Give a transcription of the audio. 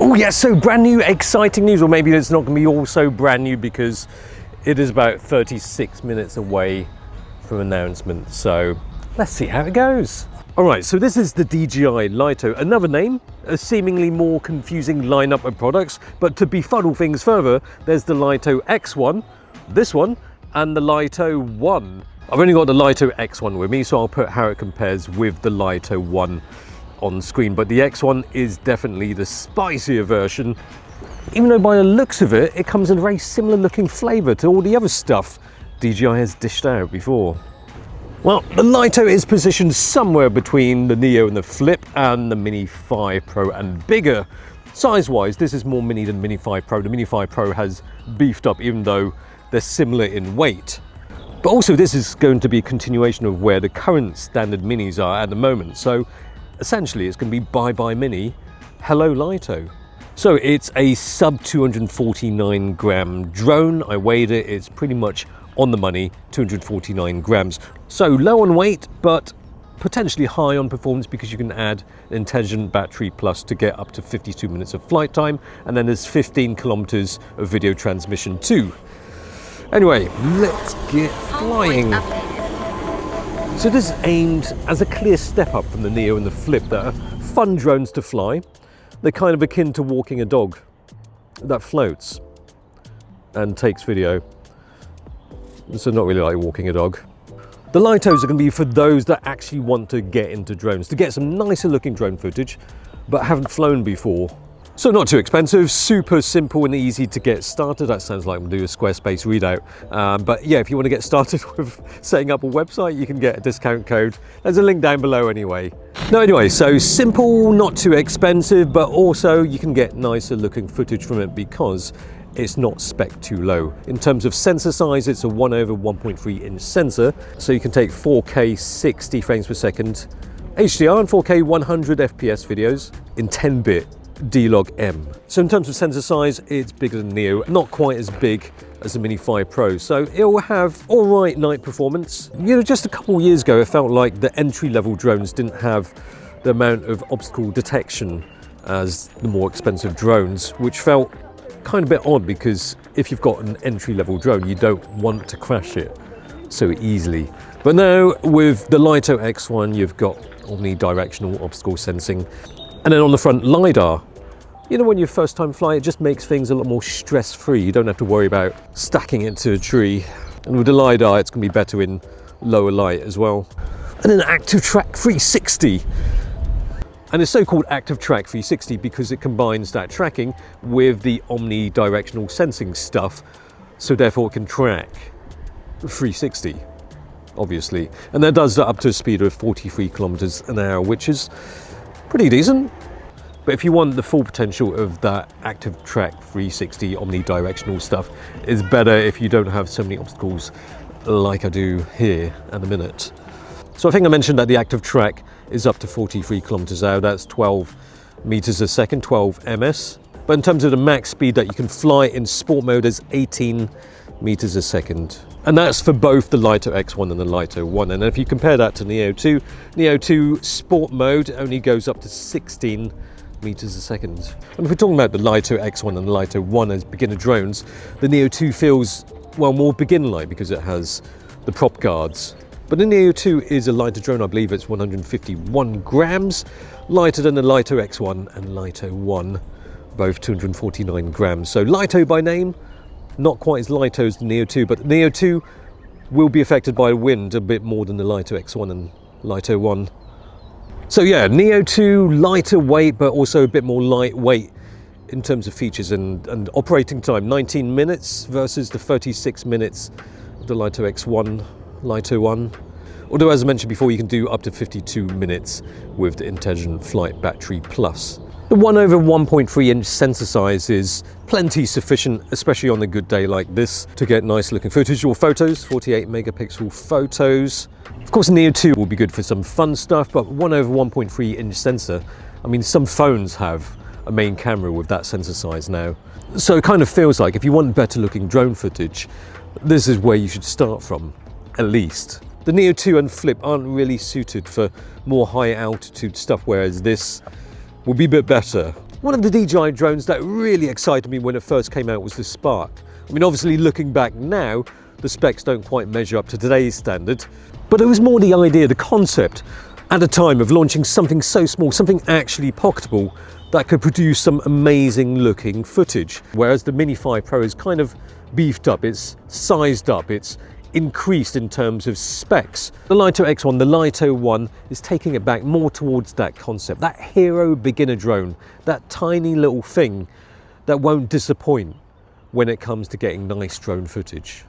Oh yes, so brand new exciting news, or maybe it's not going to be all so brand new because it is about 36 minutes away from announcement. So let's see how it goes. All right, so this is the DJI Lito, another name, a seemingly more confusing lineup of products, but to befuddle things further, there's the Lito X1, this one, and the Lito 1. I've only got the Lito X1 with me, so I'll put how it compares with the Lito 1 on screen, but the X1 is definitely the spicier version, even though by the looks of it, it comes in a very similar looking flavour to all the other stuff DJI has dished out before. Well, the Lito is positioned somewhere between the Neo and the Flip and the Mini 5 Pro and bigger. Size-wise, this is more Mini than Mini 5 Pro. The Mini 5 Pro has beefed up even though they're similar in weight. But also this is going to be a continuation of where the current standard Minis are at the moment. So essentially it's going to be bye-bye Mini, hello Lito. So it's a sub 249 gram drone. I weighed it, it's pretty much on the money, 249 grams. So low on weight, but potentially high on performance because you can add an intelligent battery plus to get up to 52 minutes of flight time. And then there's 15 kilometers of video transmission too. Anyway, let's get flying. So this is aimed as a clear step up from the Neo and the Flip that are fun drones to fly. They're kind of akin to walking a dog that floats and takes video. So not really like walking a dog. The Litos are going to be for those that actually want to get into drones, to get some nicer looking drone footage, but haven't flown before. So not too expensive, super simple and easy to get started. That sounds like I'm going to do a Squarespace readout. But yeah, if you want to get started with setting up a website, you can get a discount code. There's a link down below anyway. No, anyway, so simple, not too expensive, but also you can get nicer looking footage from it because it's not spec too low. In terms of sensor size, it's a 1/1.3 inch sensor, so you can take 4K 60 frames per second HDR and 4K 100 FPS videos in 10-bit D-Log-M. So in terms of sensor size, it's bigger than Neo, not quite as big as the Mini 5 Pro, so it will have all right night performance. You know, just a couple of years ago, it felt like the entry-level drones didn't have the amount of obstacle detection as the more expensive drones, which felt kind of a bit odd because if you've got an entry-level drone, you don't want to crash it so easily. But now with the Lito X1, you've got omnidirectional obstacle sensing, and then on the front LiDAR. You know, when you first time fly, it just makes things a lot more stress-free. You don't have to worry about stacking it to a tree. And with the LiDAR, it's going to be better in lower light as well. And then Active Track 360. And it's so called Active Track 360 because it combines that tracking with the omnidirectional sensing stuff. So therefore it can track 360, obviously. And that does that up to a speed of 43 kilometers an hour, which is pretty decent. But if you want the full potential of that Active Track 360 omnidirectional stuff, it's better if you don't have so many obstacles like I do here at the minute. So I think I mentioned that the Active Track is up to 43 kilometers an hour. That's 12 meters a second, 12 ms. But in terms of the max speed that you can fly in sport mode is 18 meters a second. And that's for both the Lito X1 and the Lito 1. And if you compare that to Neo 2, Neo 2 sport mode only goes up to 16 meters a second. And if we're talking about the Lito X1 and the Lito 1 as beginner drones, the Neo 2 feels, well, more beginner-like because it has the prop guards. But the Neo 2 is a lighter drone. I believe it's 151 grams, lighter than the Lito X1 and Lito 1, both 249 grams. So Lito by name, not quite as Lito as the Neo 2, but the Neo 2 will be affected by wind a bit more than the Lito X1 and Lito 1. So yeah, Neo 2, lighter weight, but also a bit more lightweight in terms of features and operating time. 19 minutes versus the 36 minutes of the Lito X1, Lito 1. Although, as I mentioned before, you can do up to 52 minutes with the Intelligent Flight Battery Plus. The 1/1.3 inch sensor size is plenty sufficient, especially on a good day like this, to get nice looking footage or photos, 48 megapixel photos. Of course, Neo 2 will be good for some fun stuff, but 1/1.3 inch sensor, I mean, some phones have a main camera with that sensor size now. So it kind of feels like if you want better looking drone footage, this is where you should start from, at least. The Neo 2 and Flip aren't really suited for more high altitude stuff, whereas this will be a bit better. One of the DJI drones that really excited me when it first came out was the Spark. I mean, obviously looking back now, the specs don't quite measure up to today's standard, but it was more the idea, the concept, at a time of launching something so small, something actually pocketable, that could produce some amazing looking footage. Whereas the Mini 5 Pro is kind of beefed up, it's sized up, it's increased in terms of specs. The Lito X1, the Lito 1, is taking it back more towards that concept, that hero beginner drone, that tiny little thing that won't disappoint when it comes to getting nice drone footage.